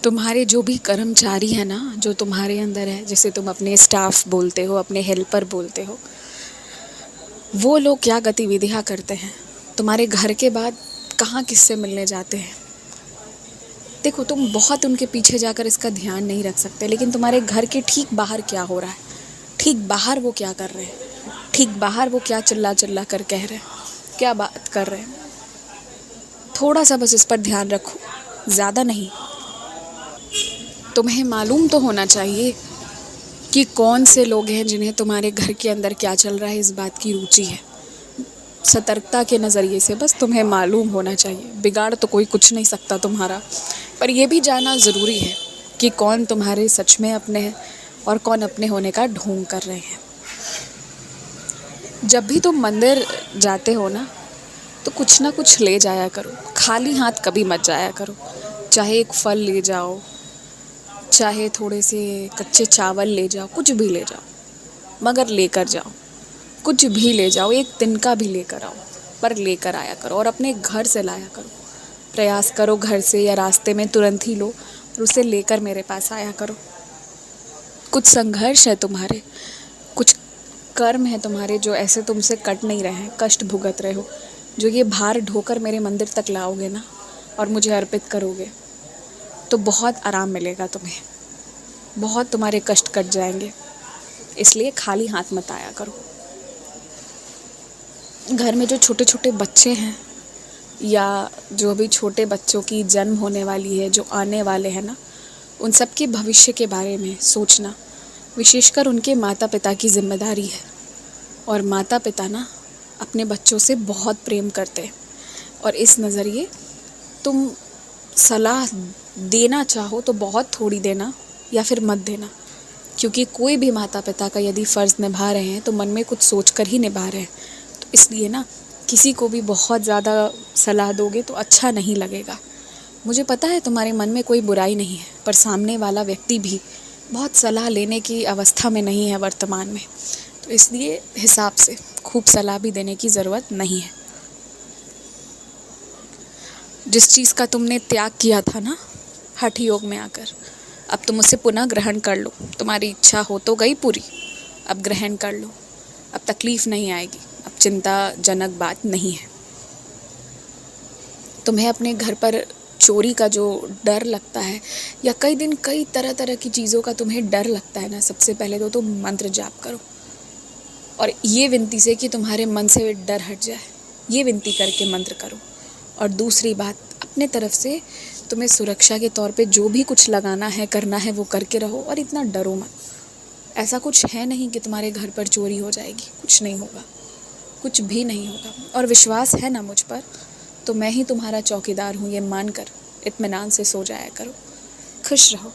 तुम्हारे जो भी कर्मचारी हैं ना, जो तुम्हारे अंदर है, जिसे तुम अपने स्टाफ बोलते हो, अपने हेल्पर बोलते हो, वो लोग क्या गतिविधियाँ करते हैं, तुम्हारे घर के बाद कहाँ किससे मिलने जाते हैं। देखो, तुम बहुत उनके पीछे जाकर इसका ध्यान नहीं रख सकते, लेकिन तुम्हारे घर के ठीक बाहर क्या हो रहा है, ठीक बाहर वो क्या कर रहे हैं, ठीक बाहर वो क्या चिल्ला चिल्ला कर कह रहे हैं, क्या बात कर रहे हैं। थोड़ा सा बस इस पर ध्यान रखो, ज़्यादा नहीं। तुम्हें मालूम तो होना चाहिए कि कौन से लोग हैं जिन्हें तुम्हारे घर के अंदर क्या चल रहा है इस बात की रुचि है। सतर्कता के नज़रिए से बस तुम्हें मालूम होना चाहिए। बिगाड़ तो कोई कुछ नहीं सकता तुम्हारा, पर यह भी जानना ज़रूरी है कि कौन तुम्हारे सच में अपने हैं और कौन अपने होने का ढोंग कर रहे हैं। जब भी तुम मंदिर जाते हो ना, तो कुछ ना कुछ ले जाया करो, खाली हाथ कभी मत जाया करो। चाहे एक फल ले जाओ, चाहे थोड़े से कच्चे चावल ले जाओ, कुछ भी ले जाओ, मगर लेकर जाओ। कुछ भी ले जाओ, एक तिनका भी लेकर आओ, पर लेकर आया करो और अपने घर से लाया करो। प्रयास करो घर से या रास्ते में तुरंत ही लो और उसे लेकर मेरे पास आया करो। कुछ संघर्ष है तुम्हारे, कुछ कर्म है तुम्हारे जो ऐसे तुमसे कट नहीं रहे हैं, कष्ट भुगत रहे हो, जो ये भार ढोकर मेरे मंदिर तक लाओगे ना और मुझे अर्पित करोगे, तो बहुत आराम मिलेगा तुम्हें, बहुत तुम्हारे कष्ट कट जाएंगे। इसलिए खाली हाथ मत आया करो। घर में जो छोटे छोटे बच्चे हैं या जो भी छोटे बच्चों की जन्म होने वाली है, जो आने वाले हैं ना, उन सब के भविष्य के बारे में सोचना विशेषकर उनके माता पिता की जिम्मेदारी है। और माता पिता ना अपने बच्चों से बहुत प्रेम करते हैं, और इस नज़रिए तुम सलाह देना चाहो तो बहुत थोड़ी देना या फिर मत देना, क्योंकि कोई भी माता पिता का यदि फ़र्ज़ निभा रहे हैं तो मन में कुछ सोच कर ही निभा रहे हैं। तो इसलिए ना किसी को भी बहुत ज़्यादा सलाह दोगे तो अच्छा नहीं लगेगा। मुझे पता है तुम्हारे मन में कोई बुराई नहीं है, पर सामने वाला व्यक्ति भी बहुत सलाह लेने की अवस्था में नहीं है वर्तमान में, तो इसलिए हिसाब से खूब सलाह भी देने की ज़रूरत नहीं है। जिस चीज़ का तुमने त्याग किया था ना हठ योग में आकर, अब तुम उसे पुनः ग्रहण कर लो। तुम्हारी इच्छा हो तो गई पूरी, अब ग्रहण कर लो, अब तकलीफ़ नहीं आएगी, अब चिंताजनक बात नहीं है। तुम्हें अपने घर पर चोरी का जो डर लगता है या कई दिन कई तरह तरह की चीज़ों का तुम्हें डर लगता है ना, सबसे पहले तो तुम मंत्र जाप करो और ये विनती से कि तुम्हारे मन से डर हट जाए, ये विनती करके मंत्र करो। और दूसरी बात, अपने तरफ से तुम्हें सुरक्षा के तौर पे जो भी कुछ लगाना है करना है वो करके रहो और इतना डरो मत। ऐसा कुछ है नहीं कि तुम्हारे घर पर चोरी हो जाएगी, कुछ नहीं होगा, कुछ भी नहीं होगा। और विश्वास है ना मुझ पर, तो मैं ही तुम्हारा चौकीदार हूँ, ये मानकर इत्मीनान से सो जाया करो। खुश रहो।